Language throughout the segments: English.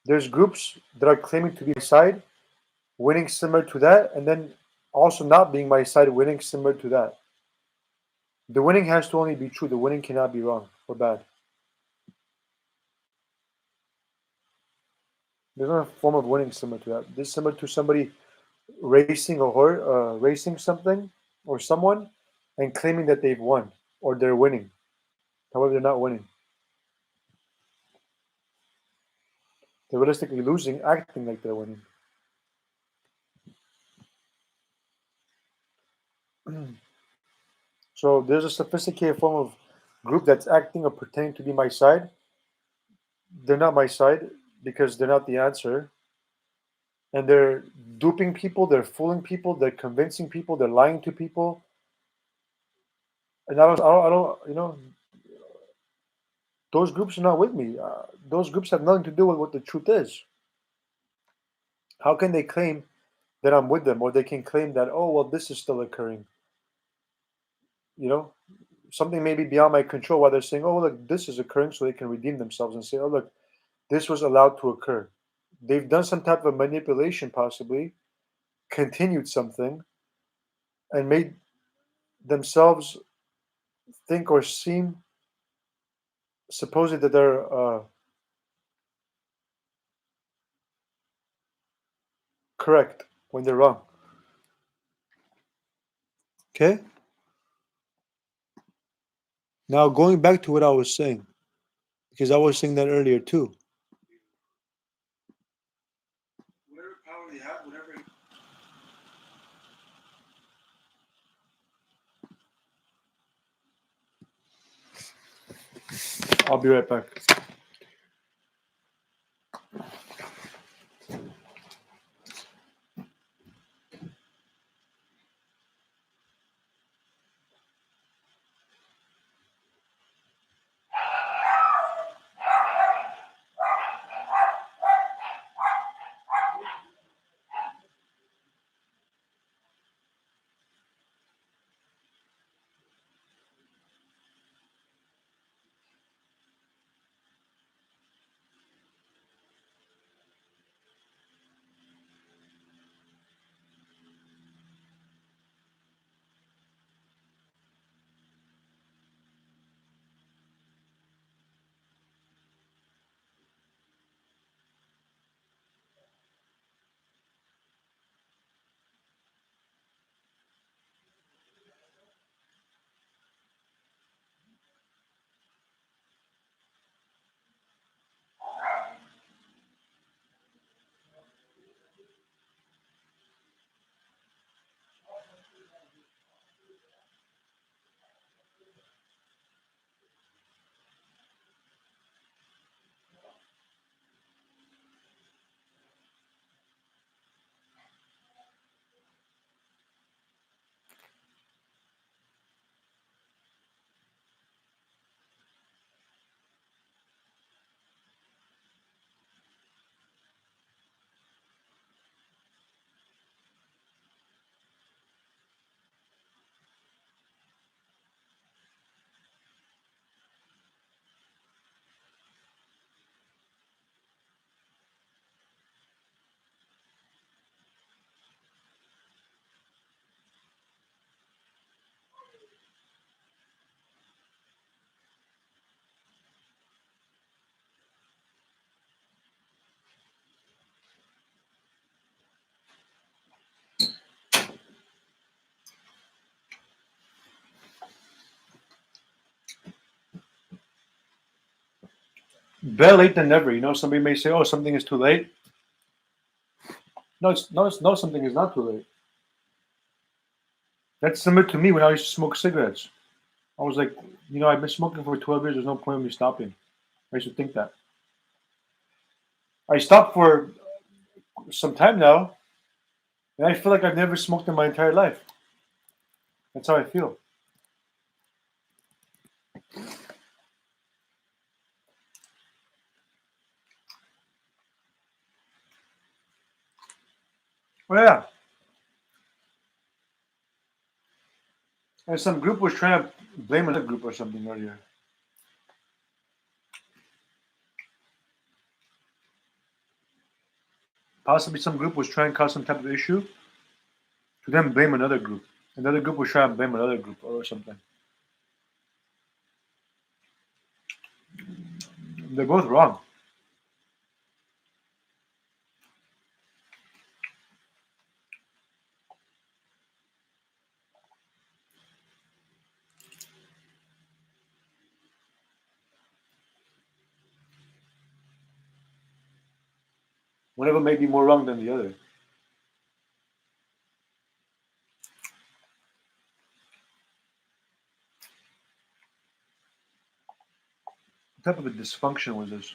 There's groups that are claiming to be my side, winning similar to that, and then also not being my side, winning similar to that. The winning has to only be true. The winning cannot be wrong or bad. There's no form of winning similar to that. This is similar to somebody racing a horse, racing something or someone, and claiming that they've won or they're winning. However, they're not winning. They're realistically losing, acting like they're winning. So there's a sophisticated form of group that's acting or pretending to be my side. They're not my side because they're not the answer. And they're duping people, they're fooling people, they're convincing people, they're lying to people. And those groups are not with me. Those groups have nothing to do with what the truth is. How can they claim that I'm with them, or they can claim that, oh, well, this is still occurring? You know, something may be beyond my control while they're saying, oh, look, this is occurring, so they can redeem themselves and say, oh, look, this was allowed to occur. They've done some type of manipulation, possibly, continued something, and made themselves think or seem supposing that they're correct when they're wrong. Okay? Now, going back to what I was saying, because I was saying that earlier too. Whatever power they have, whatever. I'll be right back. Better late than never. Somebody may say, "Oh, something is too late." No, no, something is not too late. That's similar to me when I used to smoke cigarettes. I was like, I've been smoking for 12 years. There's no point in me stopping. I used to think that. I stopped for some time now, and I feel like I've never smoked in my entire life. That's how I feel. Oh yeah, and some group was trying to blame another group or something earlier. Possibly some group was trying to cause some type of issue to then blame another group. Another group was trying to blame another group or something. They're both wrong. One of them may be more wrong than the other. What type of a dysfunction was this?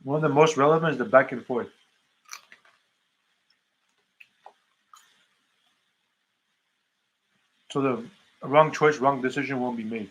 One of the most relevant is the back and forth. So the wrong choice, wrong decision won't be made.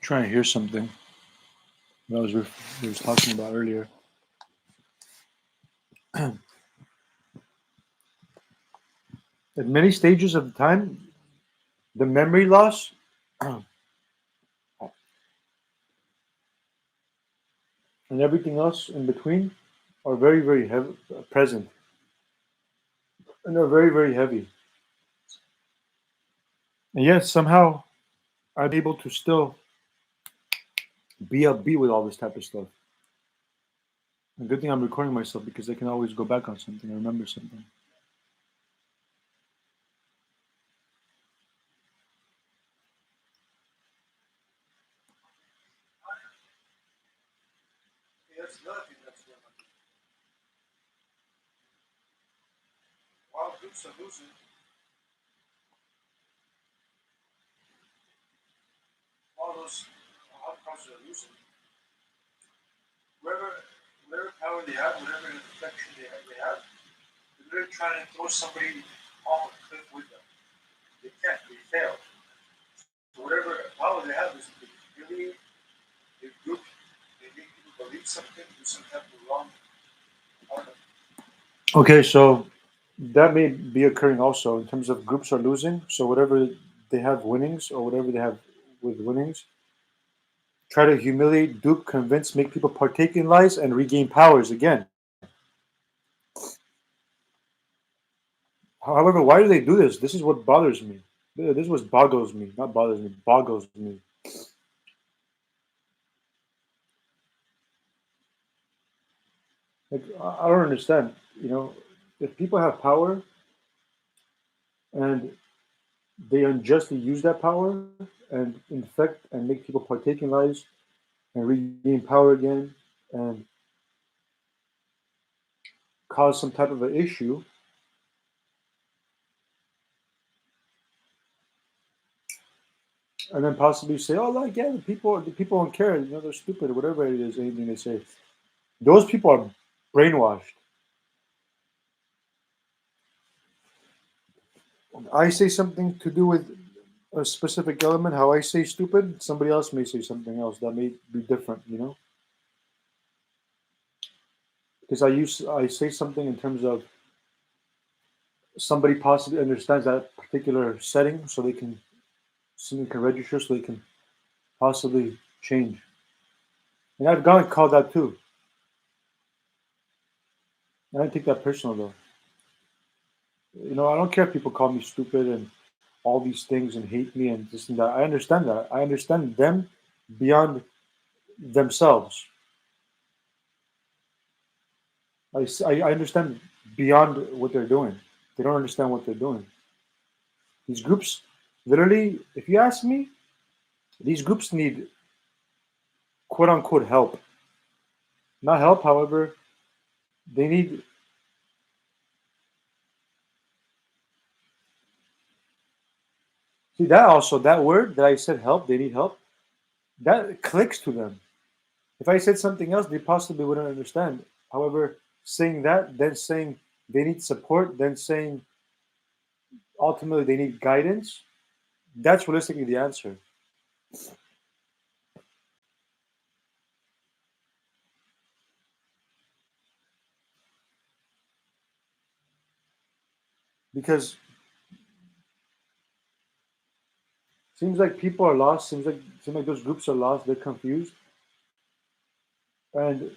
Trying to hear something that I was talking about earlier. At many stages of the time, the memory loss and everything else in between are very, very heavy, present, and they're very, very heavy. And yet somehow I'm able to still be upbeat with all this type of stuff. A good thing I'm recording myself because I can always go back on something and remember something. That's another thing that's going on. While groups are losing, all those outcomes are losing. Whatever power they have, whatever inflection they have, they're trying to throw somebody off a cliff with them. They can't. They fail. So whatever power they have is to humiliate the group. They make people believe something, do some type of wrong. Okay, so that may be occurring also in terms of groups are losing. So whatever they have winnings or whatever they have with winnings, try to humiliate, dupe, convince, make people partake in lies and regain powers again. However, why do they do this? This is what bothers me. This is what boggles me, not bothers me, boggles me. Like I don't understand. You know, if people have power and they unjustly use that power and infect and make people partake in lies and regain power again and cause some type of an issue, and then possibly say, "Oh, like yeah, the people don't care. You know, they're stupid, or whatever it is." Anything they say, those people are brainwashed. I say something to do with a specific element. How I say stupid, somebody else may say something else that may be different. You know, because I say something in terms of somebody possibly understands that particular setting, so they can something can register, so they can possibly change. And I've gotten called that too. And I take that personal though. You know, I don't care if people call me stupid and all these things and hate me and this and that. I understand that. I understand them beyond themselves. I understand beyond what they're doing. They don't understand what they're doing. These groups, literally, if you ask me, these groups need quote unquote help. Not help, however, they need. See, that also, that word that I said help, they need help, that clicks to them. If I said something else, they possibly wouldn't understand. However, saying that, then saying they need support, then saying ultimately they need guidance, that's realistically the answer. Because seems like people are lost, seems like those groups are lost, they're confused, and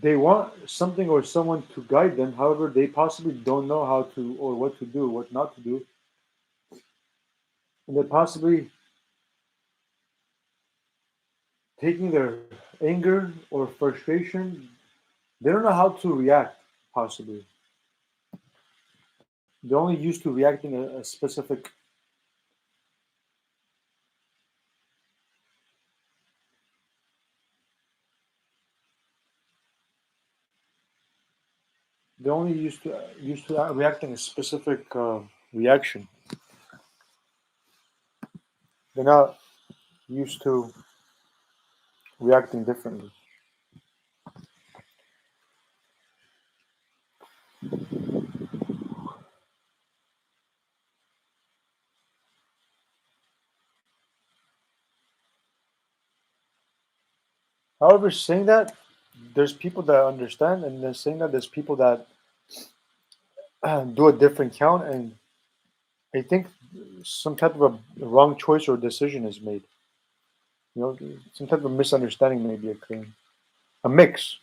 they want something or someone to guide them. However, they possibly don't know how to or what to do, what not to do, and they're possibly taking their anger or frustration. They don't know how to react. Possibly, they're only used to reacting a specific. They're only used to reacting a specific reaction. They're not used to reacting differently. However, saying that, there's people that understand, and then saying that there's people that do a different count, and I think some type of a wrong choice or decision is made. You know, some type of misunderstanding may be occurring. A mix.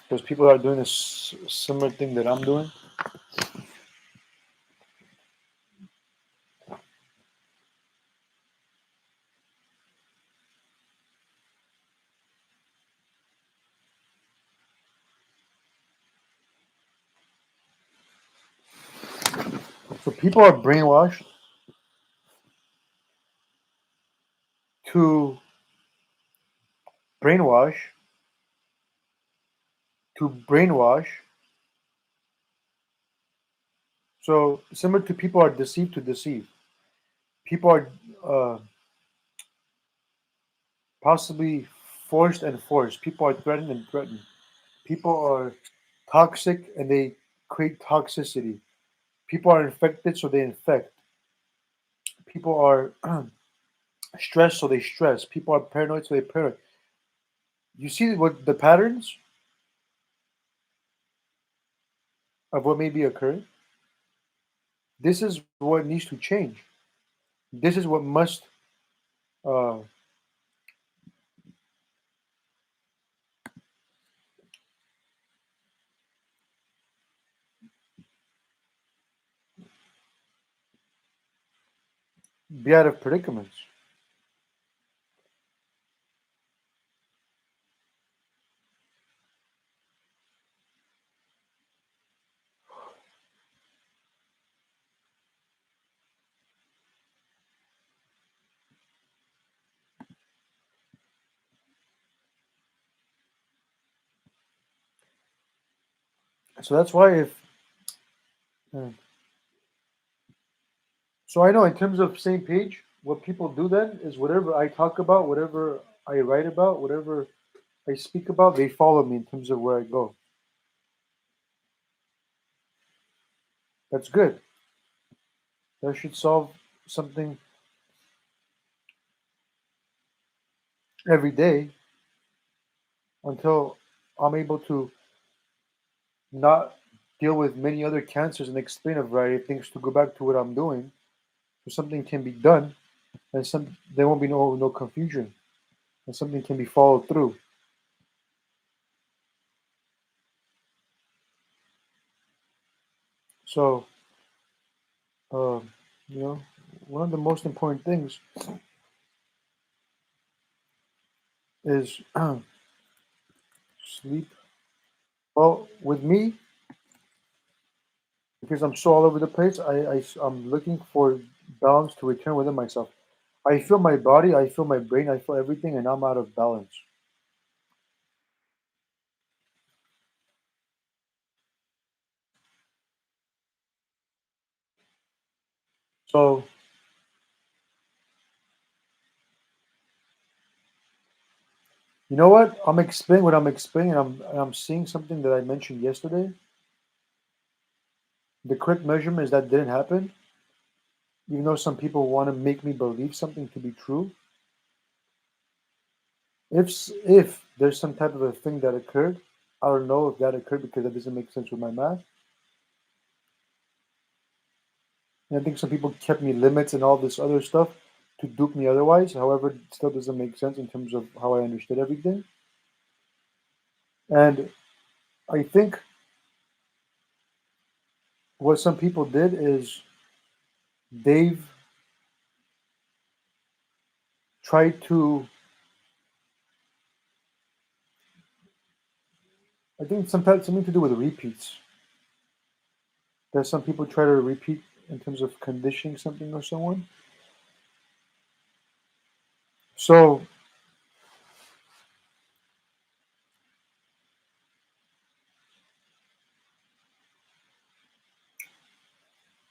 There's people that are doing a similar thing that I'm doing. So people are brainwashed to brainwash brainwash. So similar to people are deceived to deceive. People are possibly forced and forced. People are threatened and threatened. People are toxic and they create toxicity. People are infected, so they infect. People are stressed, so they stress. People are paranoid, so they paranoid. You see what the patterns of what may be occurring? This is what needs to change. This is what must be out of predicaments. So that's why if uh, so I know in terms of same page, what people do then is whatever I talk about, whatever I write about, whatever I speak about, they follow me in terms of where I go. That's good. That should solve something every day until I'm able to not deal with many other cancers and explain a variety of things to go back to what I'm doing so something can be done and there won't be no confusion and something can be followed through. So um, you know, one of the most important things is sleep. Well, with me, because I'm so all over the place, I'm looking for balance to return within myself. I feel my body, I feel my brain, I feel everything, and I'm out of balance. So you know what? I'm explaining what I'm explaining, and I'm seeing something that I mentioned yesterday. The correct measurement is that didn't happen, even though some people want to make me believe something to be true. If there's some type of a thing that occurred, I don't know if that occurred because that doesn't make sense with my math. And I think some people kept me limits and all this other stuff to dupe me otherwise. However, it still doesn't make sense in terms of how I understood everything. And I think what some people did is they've tried to, I think sometimes something to do with repeats. That some people try to repeat in terms of conditioning something or someone. So,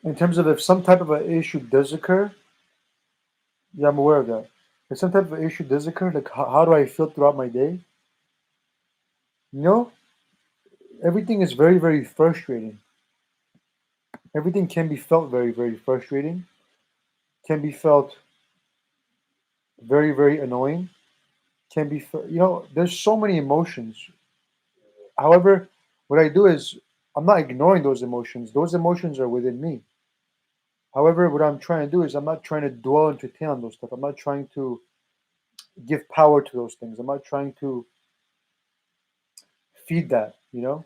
in terms of if some type of an issue does occur, yeah, I'm aware of that. If some type of issue does occur, like how do I feel throughout my day? You know, everything is very, very frustrating. Everything can be felt very, very frustrating, can be felt very, very annoying, can be, there's so many emotions. However, what I do is I'm not ignoring those emotions. Those emotions are within me. However, what I'm trying to do is I'm not trying to dwell and entertain on those stuff. I'm not trying to give power to those things. I'm not trying to feed that. I'm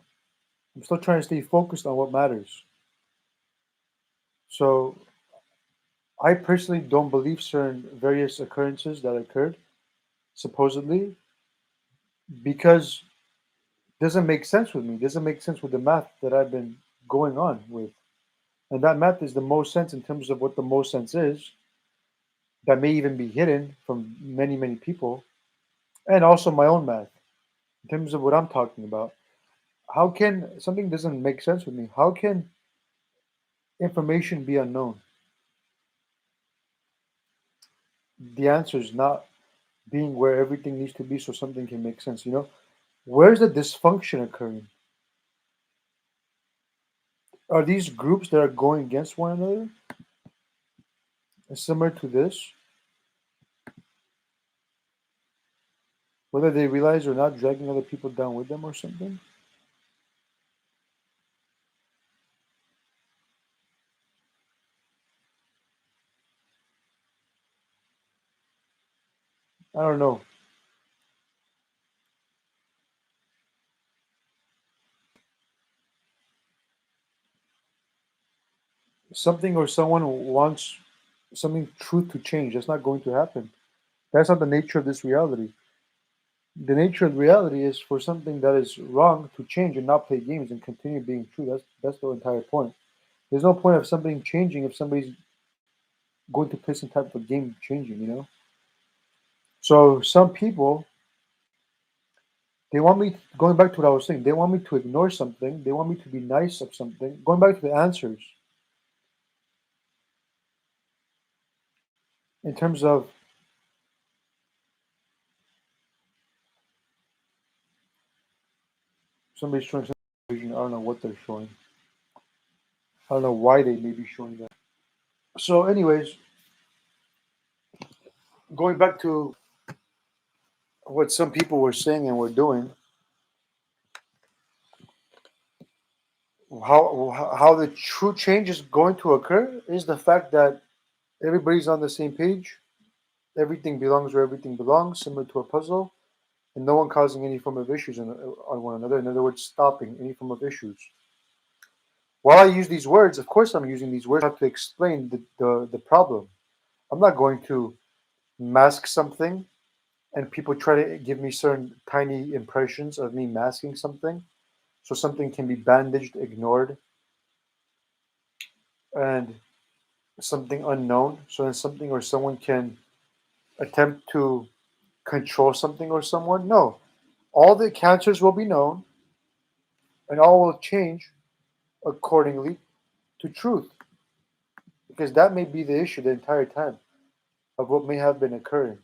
still trying to stay focused on what matters. So I personally don't believe certain various occurrences that occurred, supposedly, because it doesn't make sense with me. It doesn't make sense with the math that I've been going on with. And that math is the most sense in terms of what the most sense is, that may even be hidden from many, many people, and also my own math in terms of what I'm talking about. How can something doesn't make sense with me? How can information be unknown? The answer is not being where everything needs to be so something can make sense. Where's the dysfunction occurring? Are these groups that are going against one another? Similar to this, whether they realize or not, dragging other people down with them or something? I don't know. Something or someone wants something truth to change. That's not going to happen. That's not the nature of this reality. The nature of reality is for something that is wrong to change and not play games and continue being true. That's the entire point. There's no point of something changing if somebody's going to play some type of game changing. So some people they want me going back to what I was saying. They want me to ignore something. They want me to be nice of something. Going back to the answers in terms of somebody showing some vision. I don't know what they're showing. I don't know why they may be showing that. So, anyways, going back to what some people were saying and were doing, how the true change is going to occur is the fact that everybody's on the same page. Everything belongs where everything belongs, similar to a puzzle, and no one causing any form of issues on one another. In other words, stopping any form of issues. While I use these words, of course, I'm using these words to explain the problem. I'm not going to mask something and people try to give me certain tiny impressions of me masking something so something can be bandaged, ignored, and something unknown. So then something or someone can attempt to control something or someone. No, all the cancers will be known and all will change accordingly to truth because that may be the issue the entire time of what may have been occurring.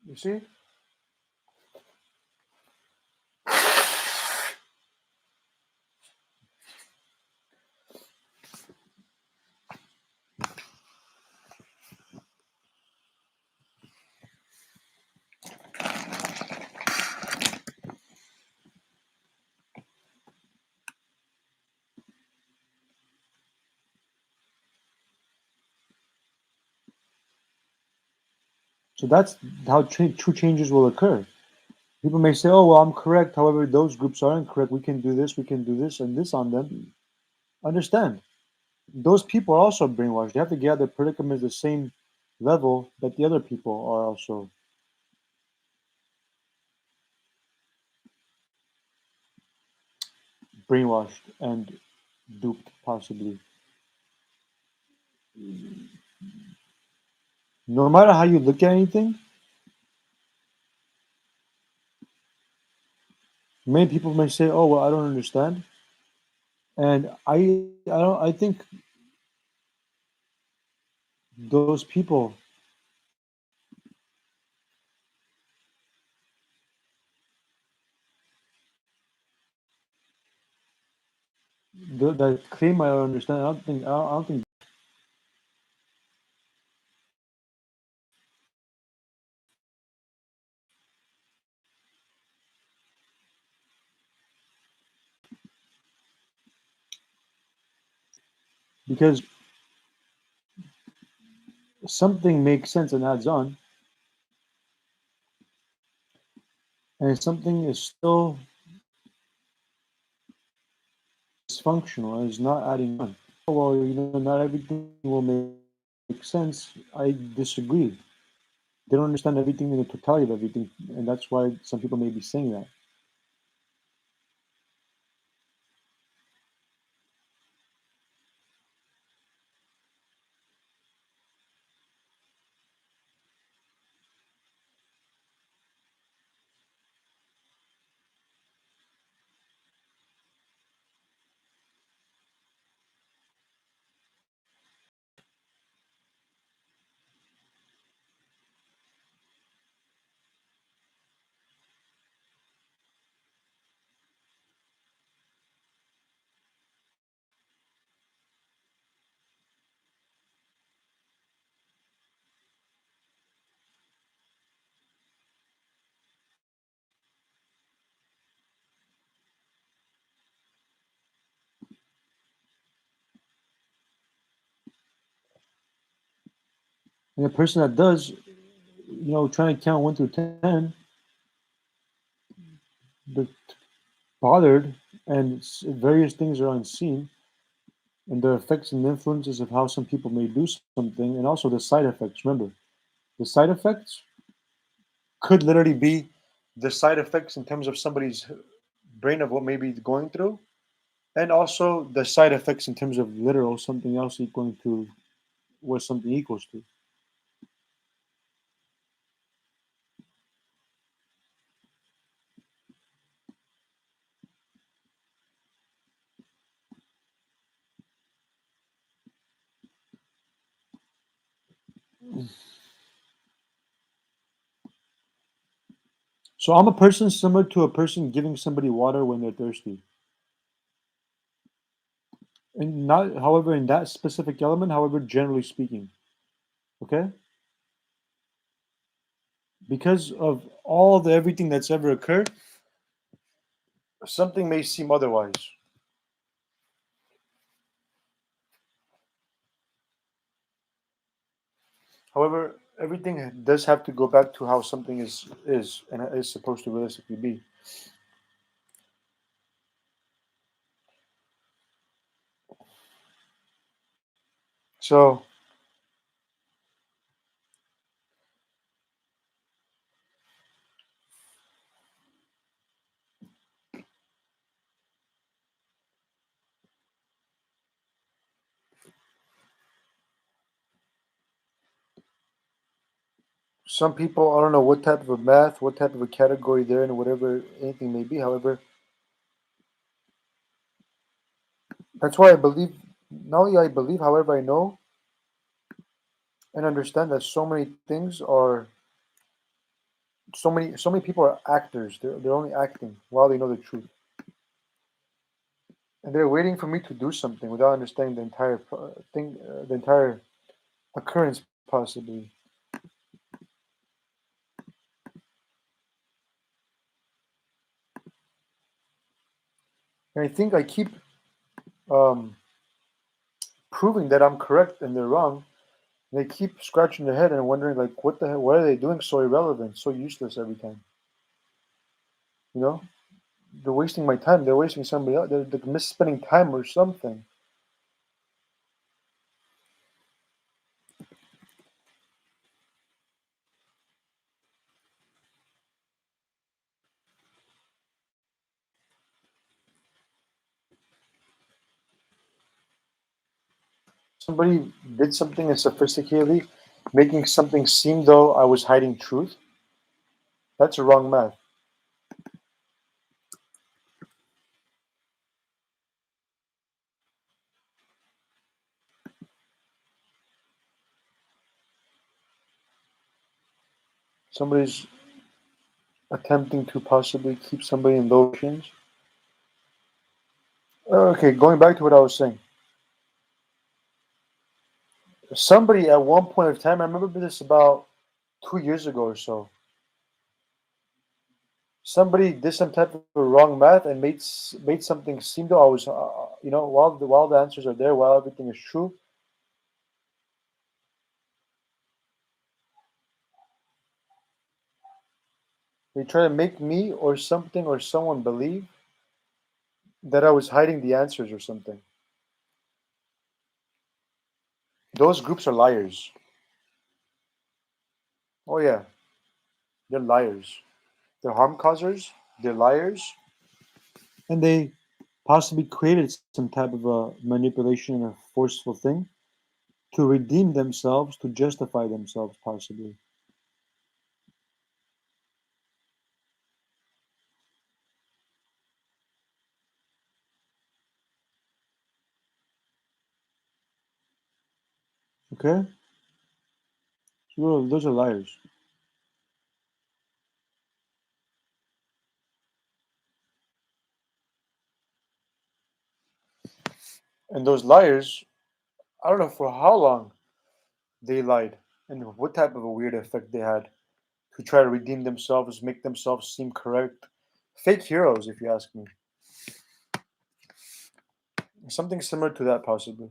You see? So that's how true changes will occur. People may say, "Oh, well, I'm correct. However, those groups are incorrect. We can do this, and this on them." Understand? Those people are also brainwashed. They have to get out of their predicament the same level that the other people are also brainwashed and duped, possibly. No matter how you look at anything, many people may say, "Oh, well, I don't understand," and I don't. I think those people that claim I don't understand. I don't think because something makes sense and adds on, and something is still dysfunctional and is not adding on. Well, not everything will make sense. I disagree. They don't understand everything in the totality of everything, and that's why some people may be saying that. And the person that does, trying to count 1 through 10, the bothered, and various things are unseen, and the effects and influences of how some people may do something, and also the side effects. Remember, the side effects could literally be the side effects in terms of somebody's brain of what may be going through, and also the side effects in terms of literal something else equaling to what something equals to. So I'm a person similar to a person giving somebody water when they're thirsty. And not, however, in that specific element, however, generally speaking. Okay? Because of all the everything that's ever occurred, something may seem otherwise. However, everything does have to go back to how something is and is supposed to realistically be. So some people, I don't know what type of a math, what type of a category they're in, whatever anything may be. However, that's why I believe, not only I believe, however, I know and understand that so many things are, so many people are actors. They're only acting while they know the truth. And they're waiting for me to do something without understanding the entire thing, the entire occurrence, possibly. And I think I keep um, proving that I'm correct and they're wrong. And they keep scratching their head and wondering, like, what the hell? What are they doing so irrelevant, so useless every time? You know, they're wasting my time. They're wasting somebody else. They're misspending time or something. Somebody did something and sophisticatedly, making something seem though I was hiding truth. That's a wrong math. Somebody's attempting to possibly keep somebody in those chains. Okay, going back to what I was saying. Somebody at one point of time, I remember this about 2 years ago or so. Somebody did some type of wrong math and made something seem though I was, while the answers are there, while everything is true, they try to make me or something or someone believe that I was hiding the answers or something. Those groups are liars. Oh yeah, they're liars. They're harm causers. They're liars, and they possibly created some type of a manipulation and a forceful thing to redeem themselves, to justify themselves, possibly. Okay, so those are liars, and those liars, I don't know for how long they lied and what type of a weird effect they had to try to redeem themselves, make themselves seem correct. Fake heroes, if you ask me. Something similar to that, possibly.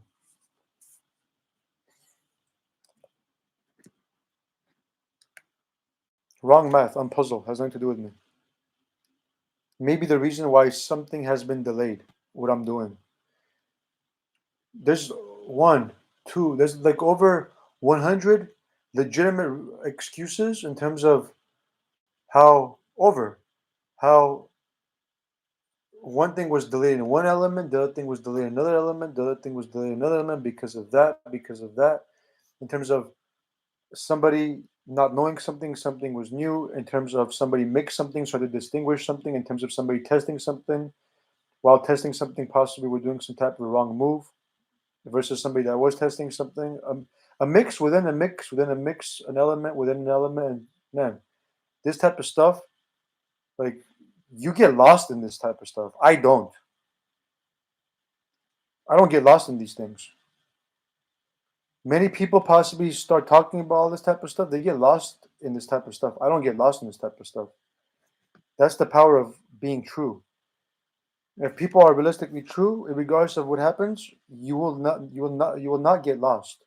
Wrong math. I'm puzzled. Has nothing to do with me. maybe the reason why something has been delayed, what I'm doing. There's one, two, there's like over 100 legitimate excuses in terms of how one thing was delayed in one element, the other thing was delayed in another element, the other thing was delayed in another element because of that. In terms of somebody not knowing something, something was new. In terms of somebody mixed something, so to distinguish something. In terms of somebody testing something, while testing something, possibly we're doing some type of wrong move, versus somebody that was testing something. A mix within a mix within a mix, an element within an element. And man, this type of stuff, like you get lost in this type of stuff. I don't. I don't get lost in these things. Many people possibly start talking about all this type of stuff. They get lost in this type of stuff. I don't get lost in this type of stuff. That's the power of being true. If people are realistically true, regardless of what happens, you will not get lost.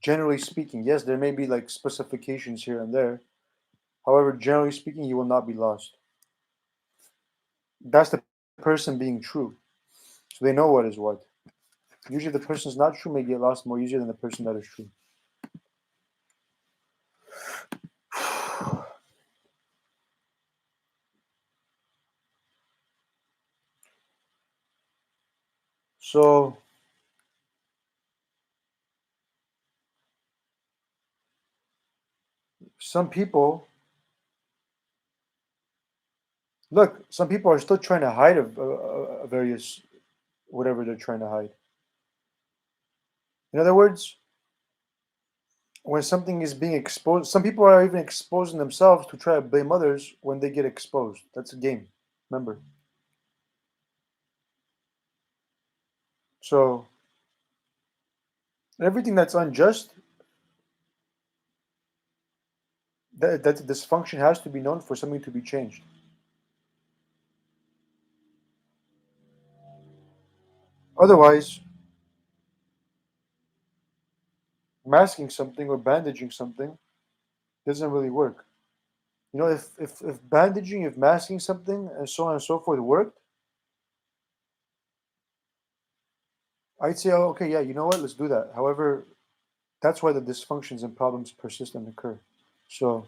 Generally speaking, yes, there may be like specifications here and there. However, generally speaking, you will not be lost. That's the person being true. So they know what is what. Usually the person is not true may get lost more easier than the person that is true. So some people look, some people are still trying to hide a various whatever they're trying to hide. In other words, when something is being exposed, some people are even exposing themselves to try to blame others when they get exposed. That's a game. Remember. So everything that's unjust, that dysfunction has to be known for something to be changed. Otherwise, masking something or bandaging something doesn't really work. You know, if bandaging, if masking something, and so on and so forth worked, I'd say, oh, okay, yeah, you know what, let's do that. However, that's why the dysfunctions and problems persist and occur. So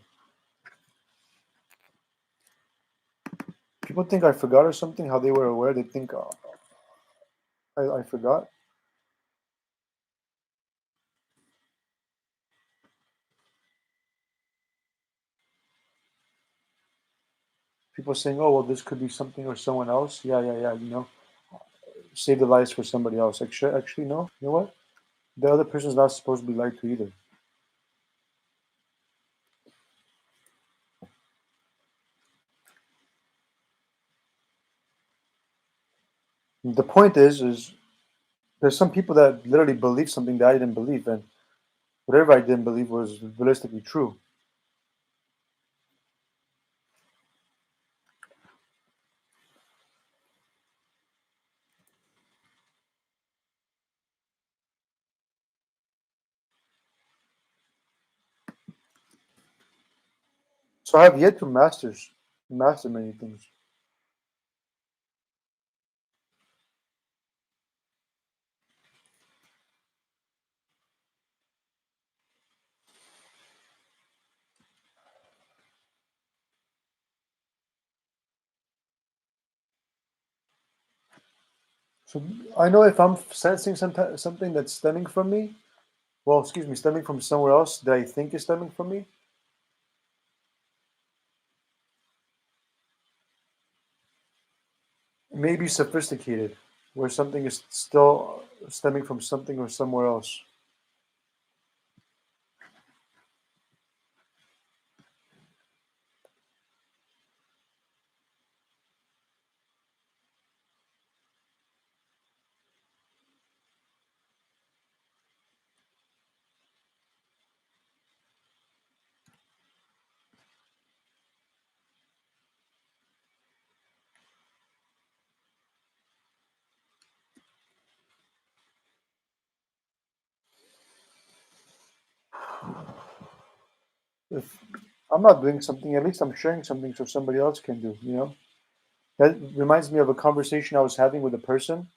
people think I forgot or something, how they were aware. They think I forgot. People saying, oh, well, this could be something or someone else. Yeah, yeah, yeah, save the lives for somebody else. Actually, no. You know what? The other person's not supposed to be lied to either. The point is there's some people that literally believe something that I didn't believe, and whatever I didn't believe was realistically true. So I have yet to master many things. So I know if I'm sensing something that's stemming from me, well, excuse me, stemming from somewhere else that I think is stemming from me, it may be sophisticated, where something is still stemming from something or somewhere else. If I'm not doing something. At least I'm sharing something so somebody else can do. That reminds me of a conversation I was having with a person,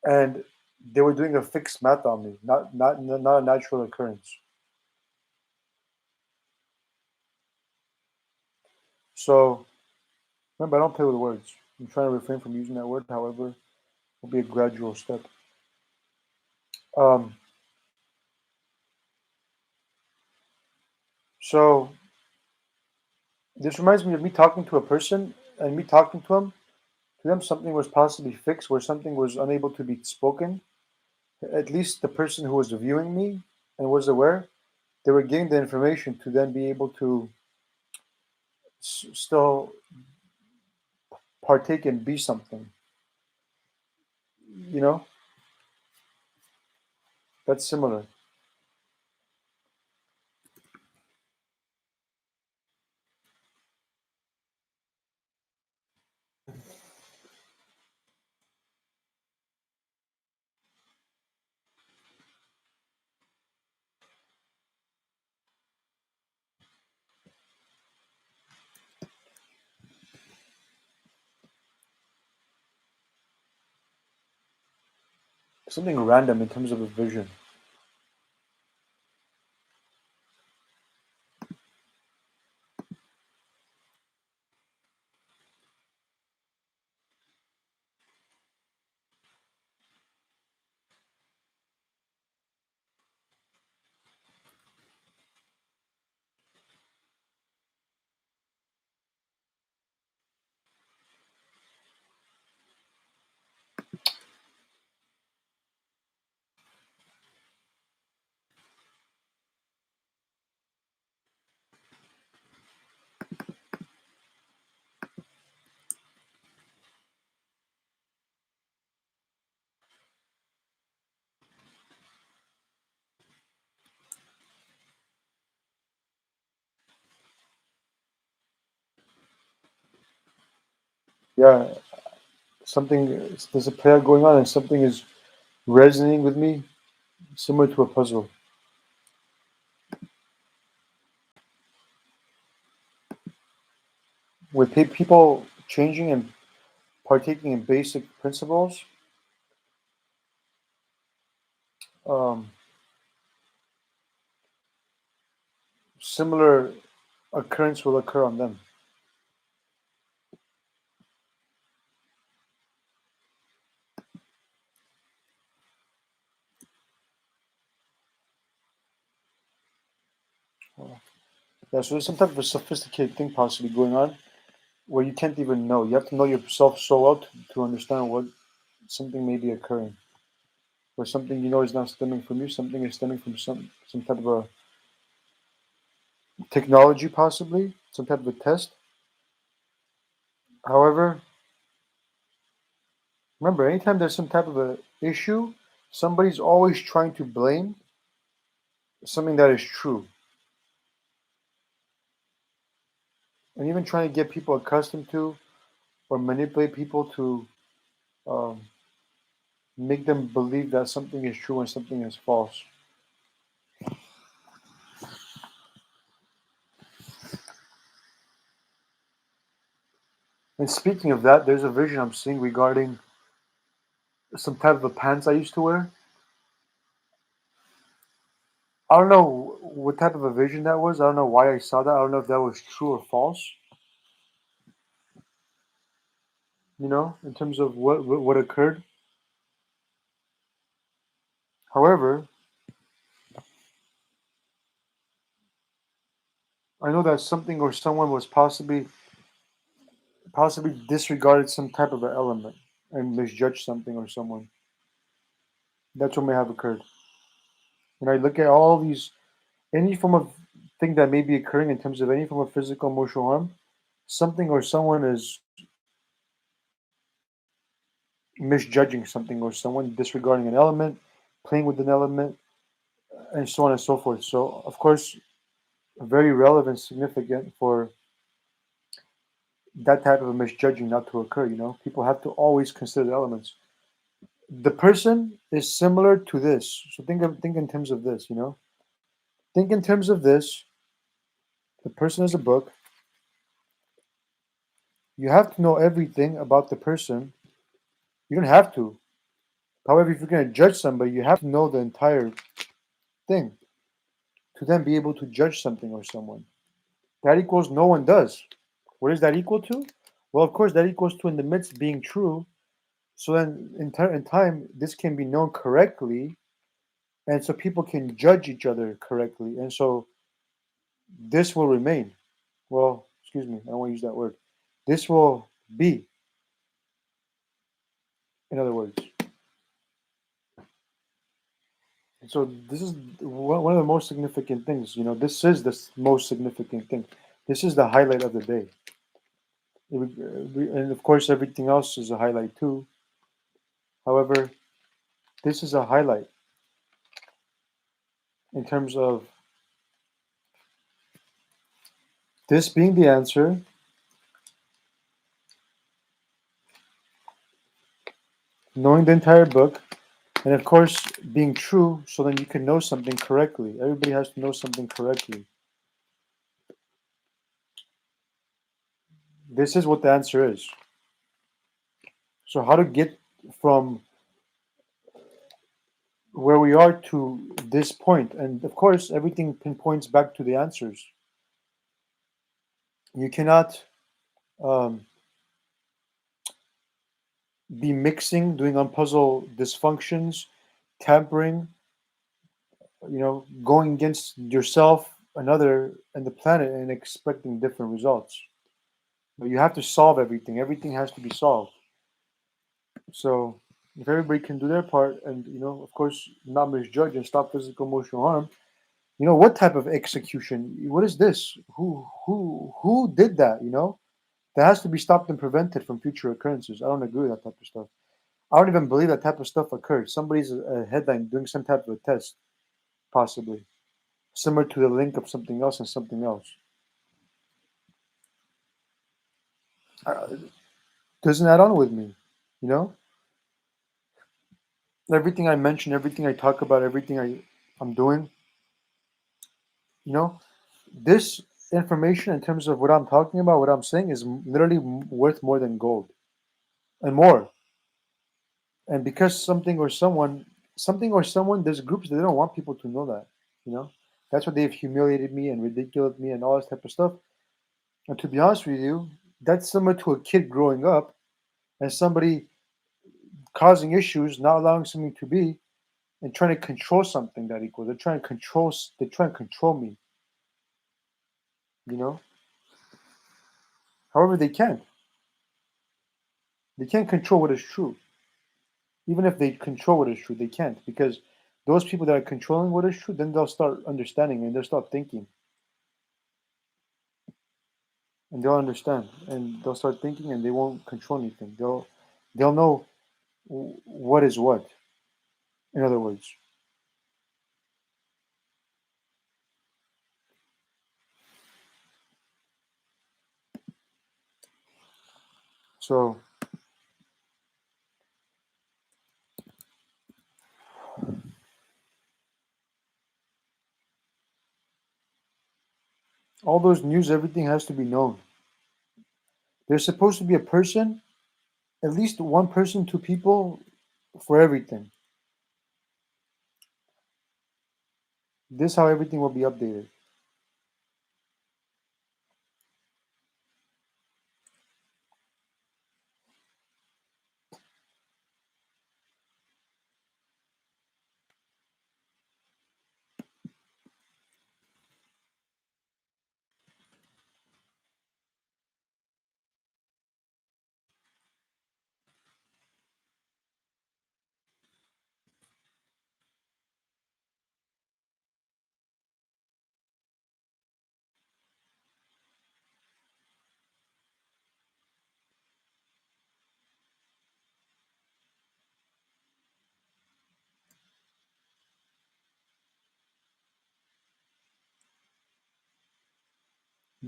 and they were doing a fixed math on me, not a natural occurrence. So remember, I don't play with words. I'm trying to refrain from using that word. However, will be a gradual step. Um, so this reminds me of me talking to a person and me talking to him. To them, something was possibly fixed, where something was unable to be spoken. At least the person who was viewing me and was aware, they were getting the information to then be able to still partake and be something. You know, that's similar. Something random in terms of a vision. Yeah, something there's a prayer going on and something is resonating with me, similar to a puzzle. With people changing and partaking in basic principles, um, similar occurrence will occur on them. Yeah, so there's some type of a sophisticated thing possibly going on where you can't even know. You have to know yourself so well to understand what something may be occurring. Where something you know is not stemming from you, something is stemming from some type of a technology, possibly some type of a test. However, remember, anytime there's some type of a issue, somebody's always trying to blame something that is true, and even trying to get people accustomed to or manipulate people to um, make them believe that something is true and something is false. And speaking of that, there's a vision I'm seeing regarding some type of a pants I used to wear. I don't know what type of a vision that was. I don't know why I saw that. I don't know if that was true or false. In terms of what occurred. However, I know that something or someone was possibly disregarded some type of an element and misjudged something or someone. That's what may have occurred. When I look at all these, any form of thing that may be occurring in terms of any form of physical, emotional harm, something or someone is misjudging something or someone disregarding an element, playing with an element, and so on and so forth. So, of course, very relevant, significant for that type of misjudging not to occur. People have to always consider the elements. The person is similar to this. So think in terms of this. Think in terms of this. The person is a book. You have to know everything about the person. You don't have to. However, if you're going to judge somebody, you have to know the entire thing to then be able to judge something or someone. That equals no one does. What is that equal to? Well, of course, that equals to in the midst being true. So then, in time, this can be known correctly, and so people can judge each other correctly, and so this will remain. Well, excuse me, I don't want to use that word. This will be, in other words. And so this is one of the most significant things. This is the most significant thing. This is the highlight of the day. And of course, everything else is a highlight too. However, this is a highlight in terms of this being the answer, knowing the entire book, and of course, being true so then you can know something correctly. Everybody has to know something correctly. This is what the answer is. So, how to get from where we are to this point, and of course, everything pinpoints back to the answers. You cannot um, be mixing, doing unpuzzle dysfunctions, tampering, going against yourself, another, and the planet, and expecting different results. But you have to solve everything. Everything has to be solved. So if everybody can do their part, and of course, not misjudge and stop physical emotional harm, what type of execution? What is this? Who did that? That has to be stopped and prevented from future occurrences. I don't agree with that type of stuff. I don't even believe that type of stuff occurred. Somebody's a headline doing some type of a test, possibly similar to the link of something else and something else. Doesn't add on with me, you know. Everything I mention, everything I talk about, everything I'm doing, you know, this information in terms of what I'm talking about, what I'm saying, is literally worth more than gold and more. And because something or someone, there's groups that they don't want people to know that. You know, that's why they've humiliated me and ridiculed me and all this type of stuff. And to be honest with you, that's similar to a kid growing up and somebody causing issues, not allowing something to be, and trying to control something that equals. They're trying to control. They're trying to control me. You know. However, they can't. They can't control what is true. Even if they control what is true, they can't because those people that are controlling what is true, then they'll start understanding and they'll start thinking and they'll understand and they'll start thinking and they won't control anything. They'll know what is what. In other words, so all those news, everything has to be known. There's supposed to be a person, at least one person, two people for everything. This is how everything will be updated.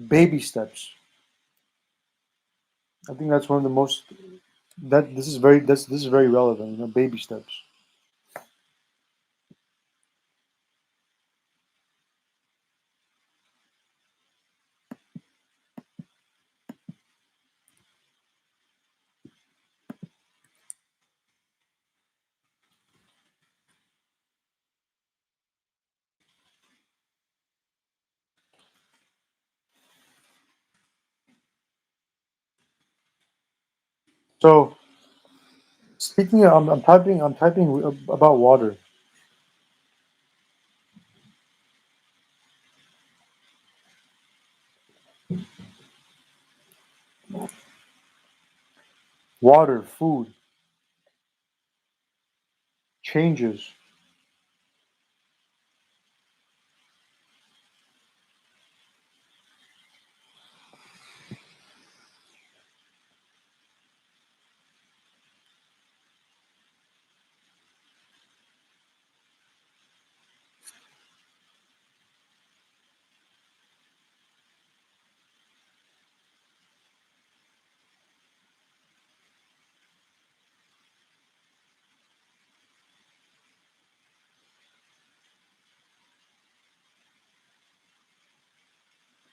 Baby steps. I think that's one of the most that this is very relevant. Baby steps. So speaking, I'm typing about water. Water, food, changes.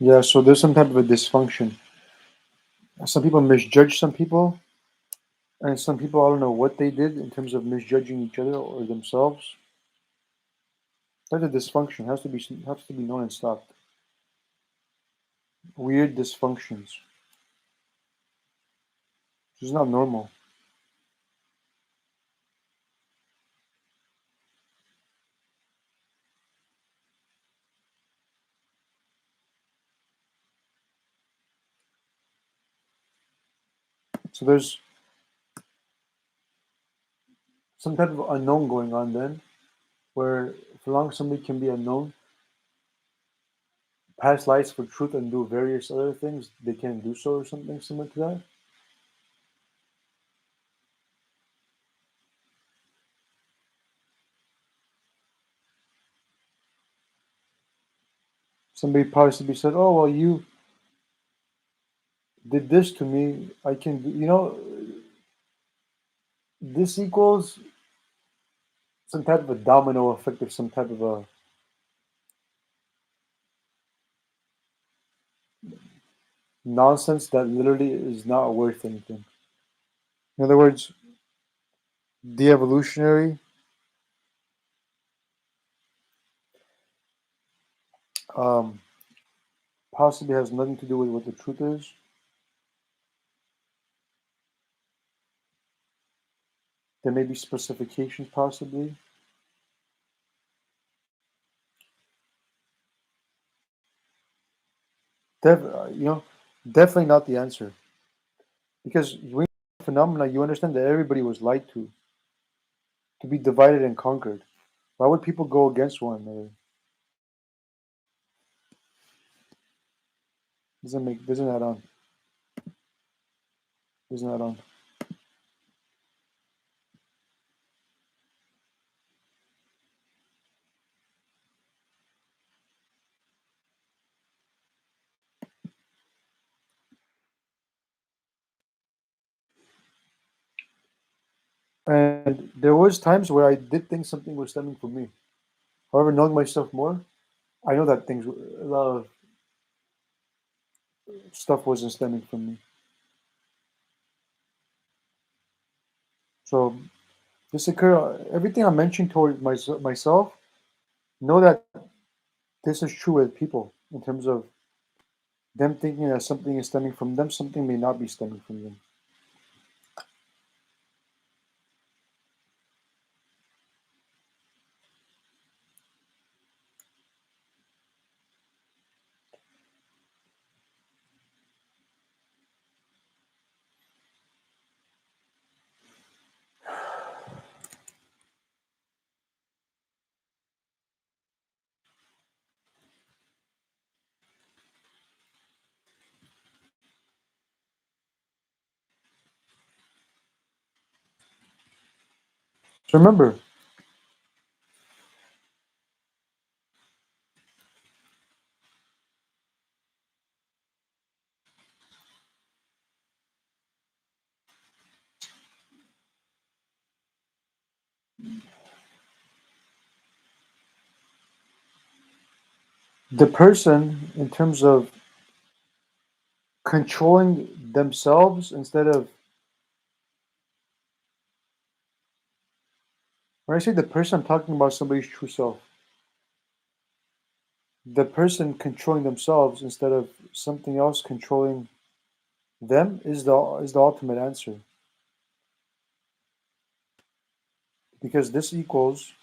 Yeah, so there's some type of a dysfunction. Some people misjudge some people, and some people I don't know what they did in terms of misjudging each other or themselves. That's a dysfunction. Has to be known and stopped. Weird dysfunctions. It's not normal. So there's some type of unknown going on then, where for long somebody can be unknown, past lives for truth and do various other things, they can do so or something similar to that. Somebody possibly said, "Oh well, you did this to me. I can do." This equals some type of a domino effect of some type of a nonsense that literally is not worth anything. In other words, the evolutionary um, possibly has nothing to do with what the truth is. There may be specifications, possibly. Definitely not the answer. Because when you phenomena, you understand that everybody was lied to be divided and conquered. Why would people go against one another? Doesn't add on. Doesn't add on. And there was times where I did think something was stemming from me. However, knowing myself more, I know that a lot of stuff wasn't stemming from me. So this occur. Everything I'm mentioning toward myself, know that this is true with people in terms of them thinking that something is stemming from them, something may not be stemming from them. So remember, the person, in terms of controlling themselves instead of, when I say the person, I'm talking about somebody's true self. The person controlling themselves instead of something else controlling them is the ultimate answer. because this equals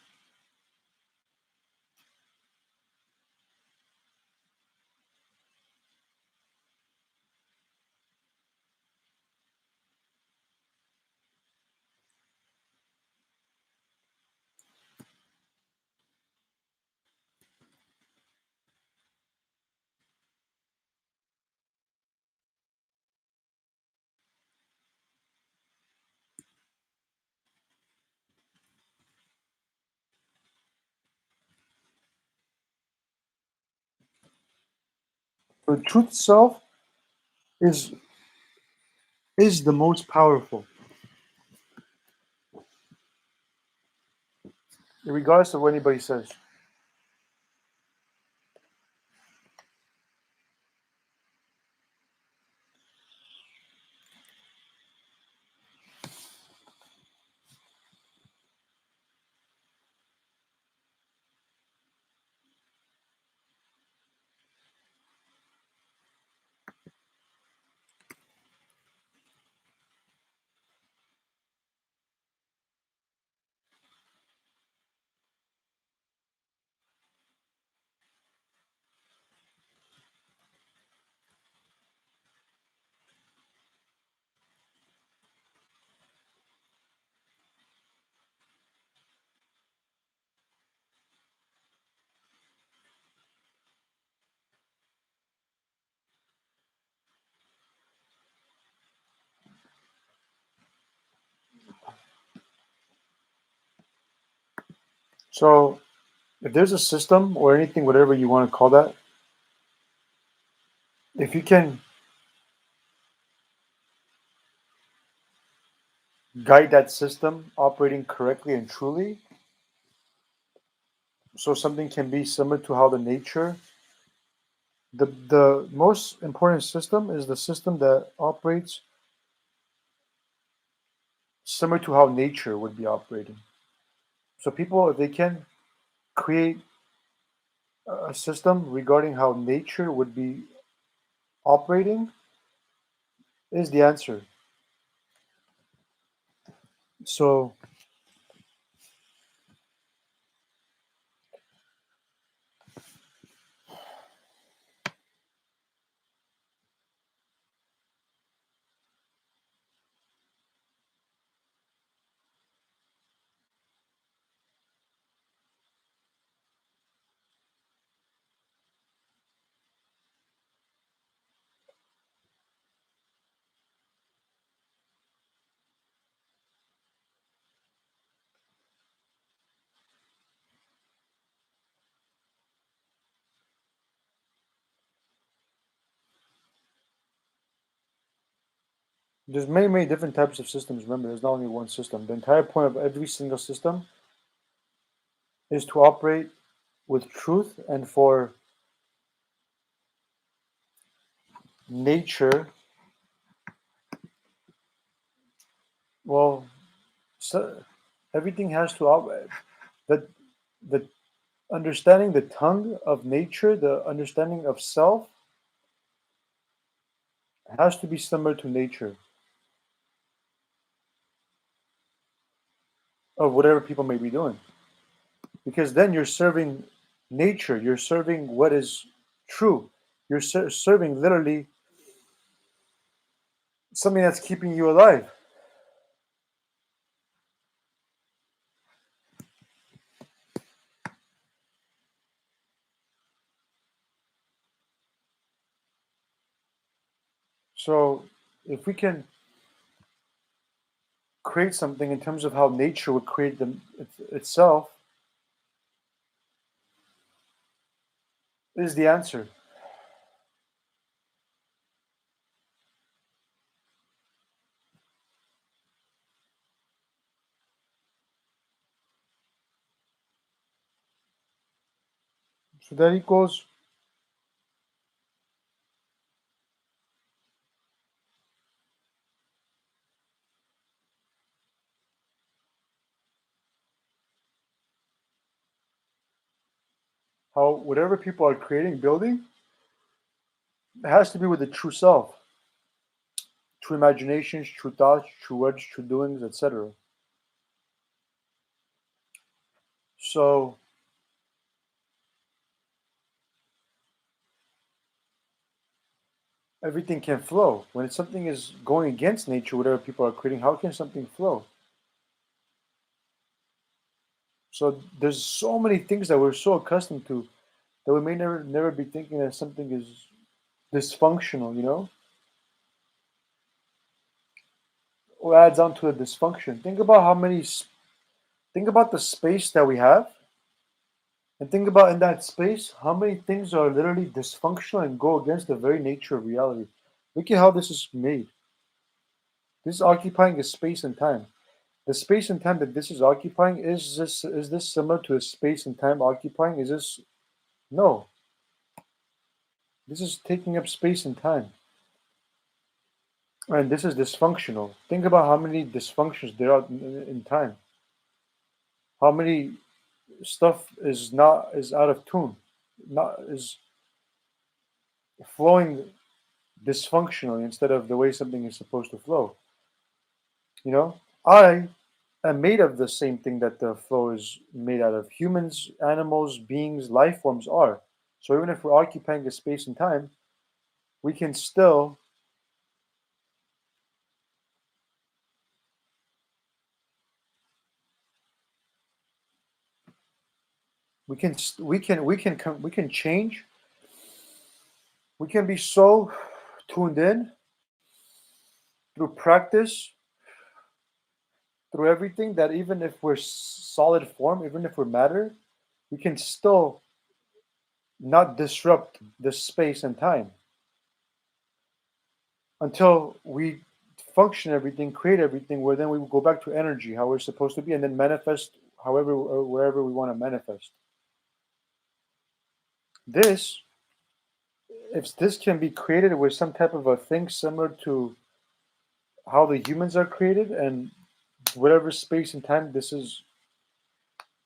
the truth itself is is the most powerful, regardless of what anybody says. So if there's a system or anything, whatever you want to call that, if you can guide that system operating correctly and truly, so something can be similar to how the nature, the most important system is the system that operates similar to how nature would be operating. So people, if they can create a system regarding how nature would be operating, is the answer. So there's many, many different types of systems. Remember, there's not only one system. The entire point of every single system is to operate with truth and for nature. Well, so everything has to operate. The understanding the tongue of nature, the understanding of self, has to be similar to nature of whatever people may be doing. Because then you're serving nature, you're serving what is true, you're serving literally something that's keeping you alive. So if we can create something in terms of how nature would create itself, is the answer. So that equals how whatever people are creating, building, it has to be with the true self, true imaginations, true thoughts, true words, true doings, etc. So everything can flow. When something is going against nature, whatever people are creating, how can something flow? So there's so many things that we're so accustomed to that we may never be thinking that something is dysfunctional, you know? Or adds on to a dysfunction. Think about the space that we have, and think about in that space how many things are literally dysfunctional and go against the very nature of reality. Look at how this is made. This is occupying a space and time. The space and time that this is occupying, is this similar to a space and time occupying? Is this no? This is taking up space and time. And this is dysfunctional. Think about how many dysfunctions there are in time. How many stuff is out of tune, not is flowing dysfunctionally instead of the way something is supposed to flow. You know, I am made of the same thing that the flow is made out of. Humans, animals, beings, life forms are. So even if we're occupying a space and time, we can still we can change. We can be so tuned in through practice, through everything, that even if we're solid form, even if we're matter, we can still not disrupt the space and time until we function everything, create everything, where then we will go back to energy, how we're supposed to be, and then manifest however or wherever we want to manifest. This, if this can be created with some type of a thing similar to how the humans are created, and whatever space and time this is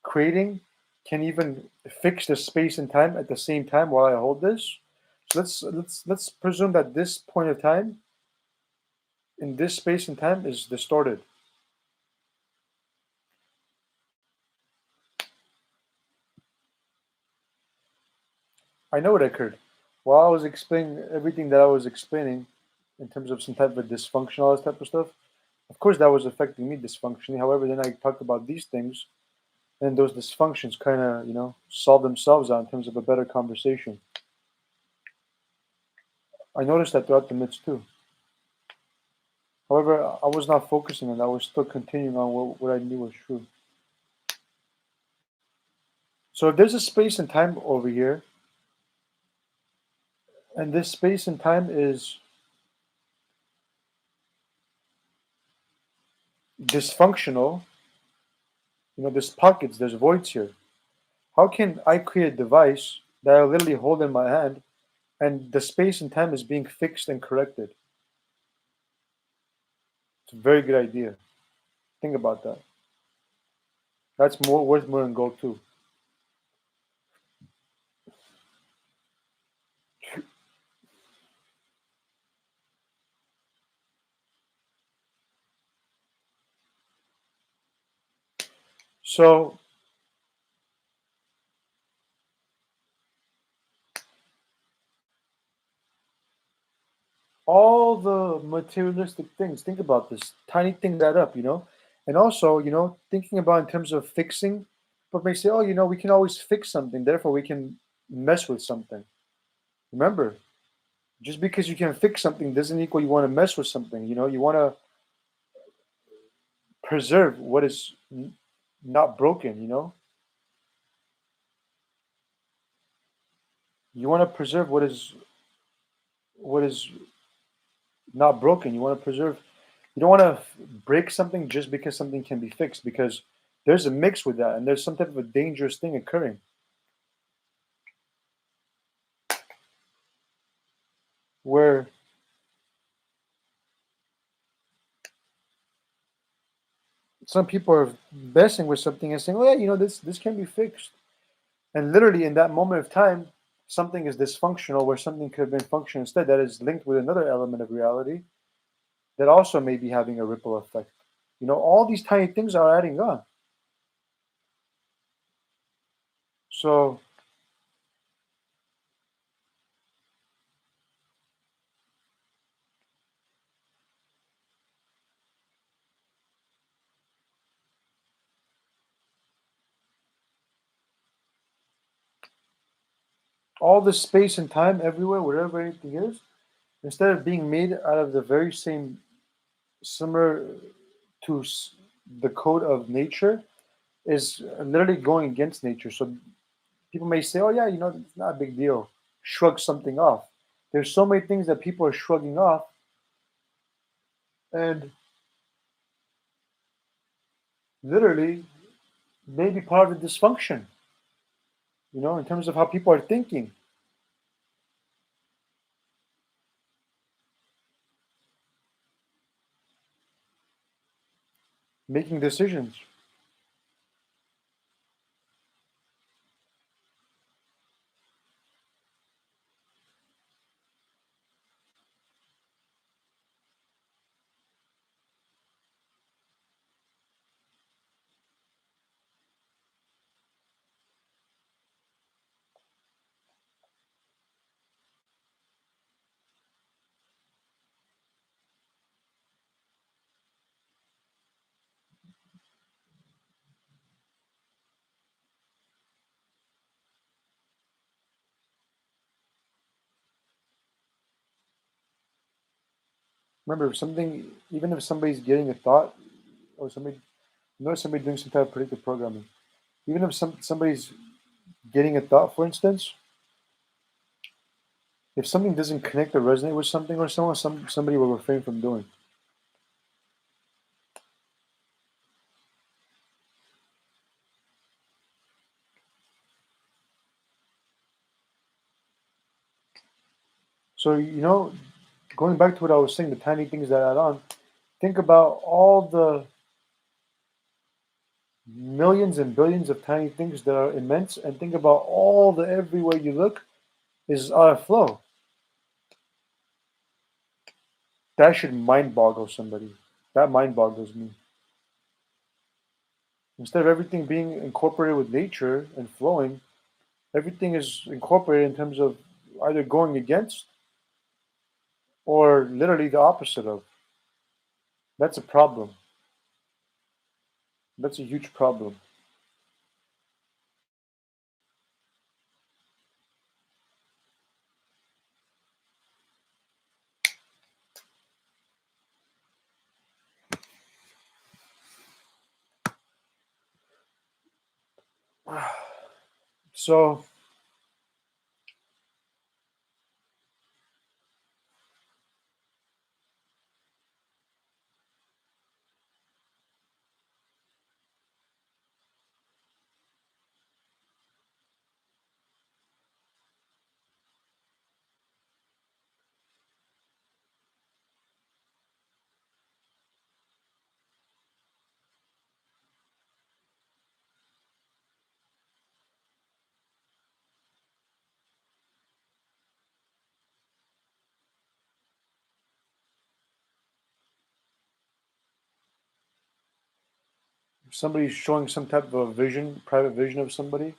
creating can even fix the space and time at the same time while I hold this. So let's presume that this point of time in this space and time is distorted. I know what occurred. While I was explaining everything that I was explaining in terms of some type of dysfunction, all this type of stuff, of course that was affecting me dysfunctionally. However, then I talk about these things, and those dysfunctions kind of, solve themselves out in terms of a better conversation. I noticed that throughout the midst too. However, I was not focusing on that. I was still continuing on what I knew was true. So if there's a space and time over here, and this space and time is dysfunctional, there's pockets, there's voids here. How can I create a device that I literally hold in my hand and the space and time is being fixed and corrected? It's a very good idea. Think about that. That's more worth more than gold too. So all the materialistic things, think about this. Tiny things add up, And also, thinking about in terms of fixing, but may say, oh, we can always fix something, therefore we can mess with something. Remember, just because you can fix something doesn't equal you want to mess with something. You want to preserve what is not broken. You want to preserve what is not broken. You want to preserve. You don't want to break something just because something can be fixed, because there's a mix with that, and there's some type of a dangerous thing occurring where some people are messing with something and saying, "Oh yeah, this can be fixed," and literally in that moment of time, something is dysfunctional where something could have been functional instead. That is linked with another element of reality that also may be having a ripple effect. All these tiny things are adding on. So all the space and time everywhere, wherever anything is, instead of being made out of the very same similar to the code of nature, is literally going against nature. So people may say, "Oh yeah, it's not a big deal." Shrug something off. There's so many things that people are shrugging off, and literally maybe part of the dysfunction. In terms of how people are thinking, making decisions. Remember, if something, even if somebody's getting a thought, or somebody doing some type of predictive programming, even if somebody's getting a thought, for instance, if something doesn't connect or resonate with something or someone, somebody will refrain from doing. So going back to what I was saying, the tiny things that add on. Think about all the millions and billions of tiny things that are immense, and think about all the everywhere you look is out of flow. That should mind boggle somebody. That mind boggles me. Instead of everything being incorporated with nature and flowing, everything is incorporated in terms of either going against or literally the opposite of. That's a problem. That's a huge problem. So if somebody's showing some type of a vision, private vision of somebody,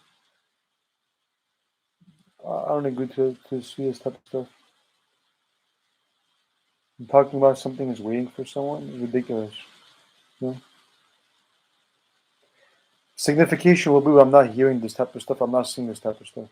I don't agree to see this type of stuff. And talking about something is waiting for someone is ridiculous. You know? Signification will be I'm not hearing this type of stuff, I'm not seeing this type of stuff.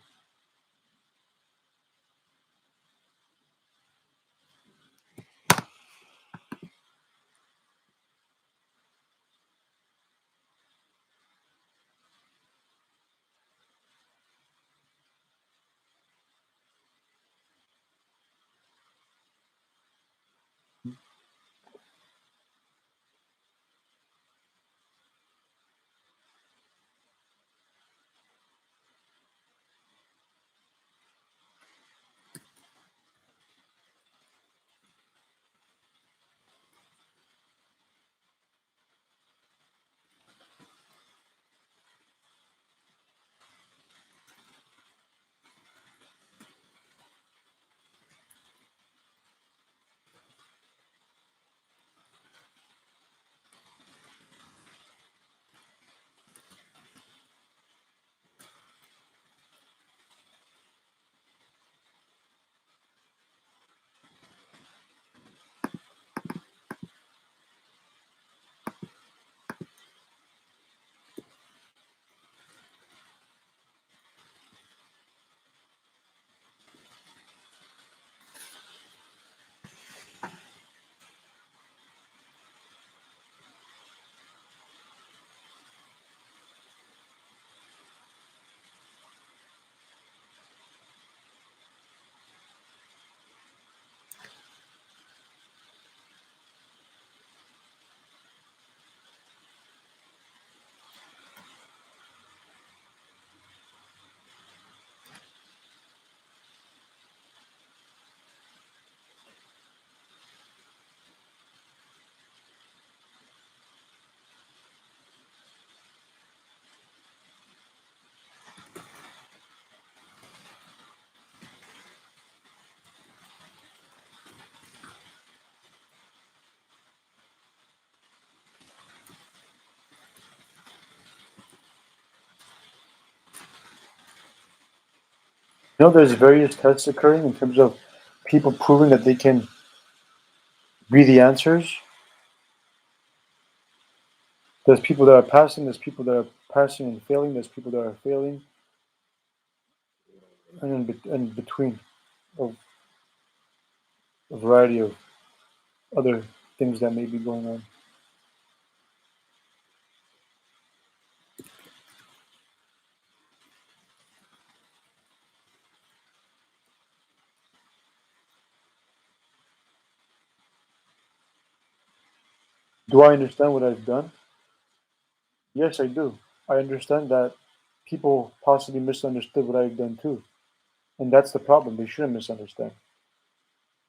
there's various tests occurring in terms of people proving that they can be the answers. There's people that are passing, there's people that are passing and failing, there's people that are failing, and in between of a variety of other things that may be going on. Do I understand what I've done? Yes, I do. I understand that people possibly misunderstood what I've done too. And that's the problem. They shouldn't misunderstand.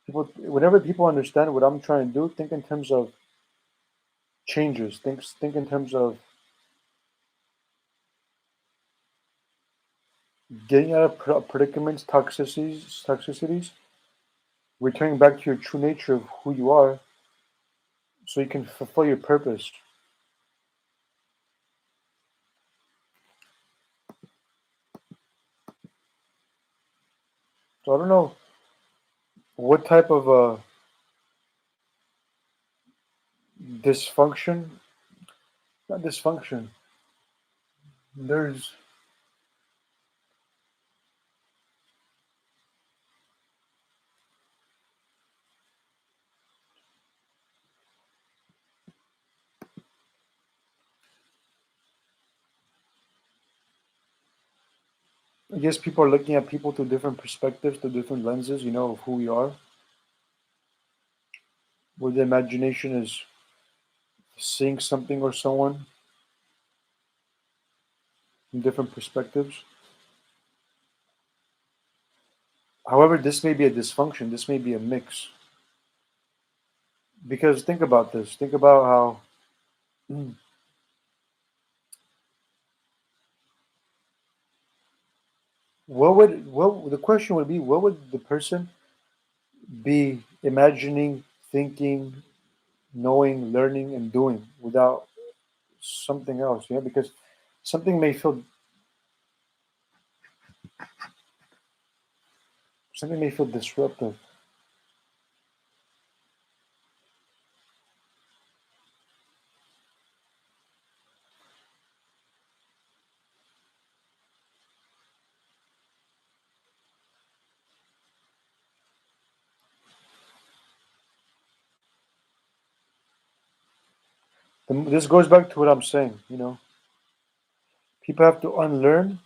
Whenever people understand what I'm trying to do, think in terms of changes. Think in terms of getting out of predicaments, toxicities, returning back to your true nature of who you are, so you can fulfill your purpose. So I don't know what type of dysfunction, not dysfunction. There's I guess people are looking at people through different perspectives, through different lenses, of who we are, where the imagination is seeing something or someone from different perspectives. However, this may be a dysfunction, this may be a mix. Because think about this. Think about how what the question would be, what would the person be imagining, thinking, knowing, learning, and doing without something else? Because something may feel something may feel disruptive. This goes back to what I'm saying. People have to unlearn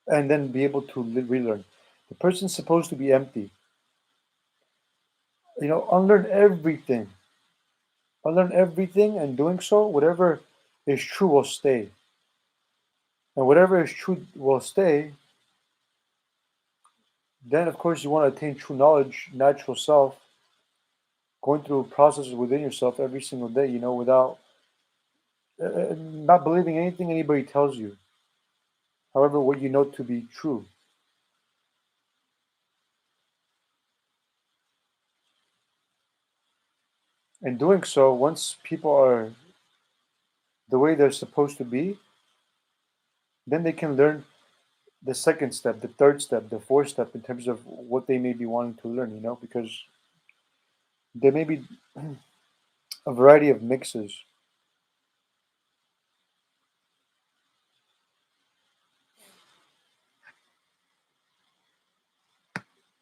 and then be able to relearn. The person's supposed to be empty. Unlearn everything. Unlearn everything, and doing so, whatever is true will stay. And whatever is true will stay. Then, of course, you want to attain true knowledge, natural self, going through processes within yourself every single day, without not believing anything anybody tells you. However, what you know to be true. And doing so, once people are the way they're supposed to be, then they can learn the second step, the third step, the fourth step in terms of what they may be wanting to learn, because there may be a variety of mixes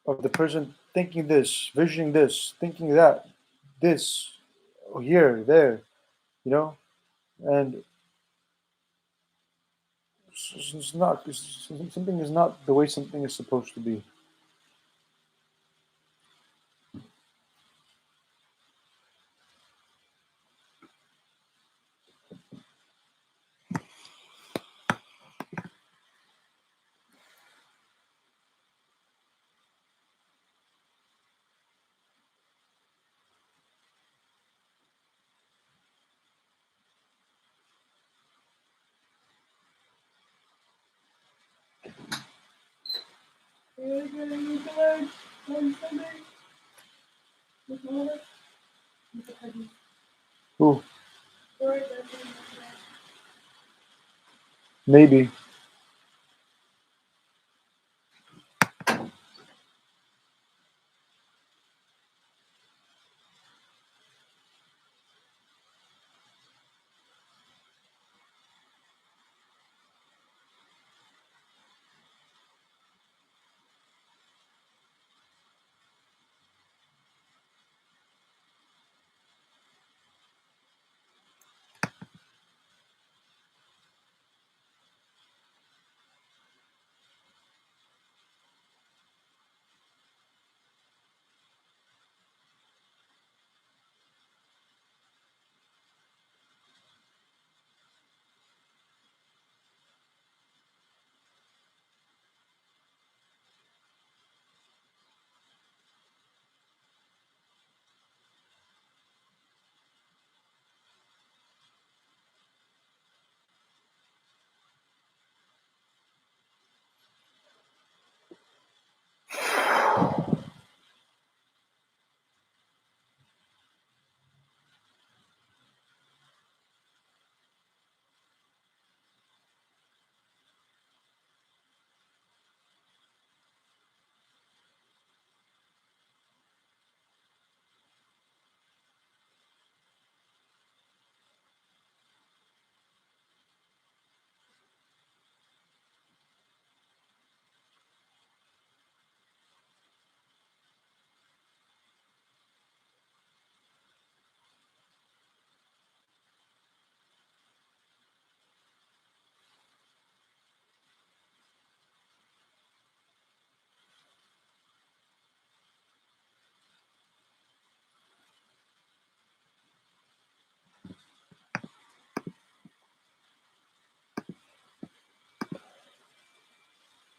of the person thinking this, visioning this, thinking that, this, here, there, you know, and it's not, something is not the way something is supposed to be. Ooh, maybe.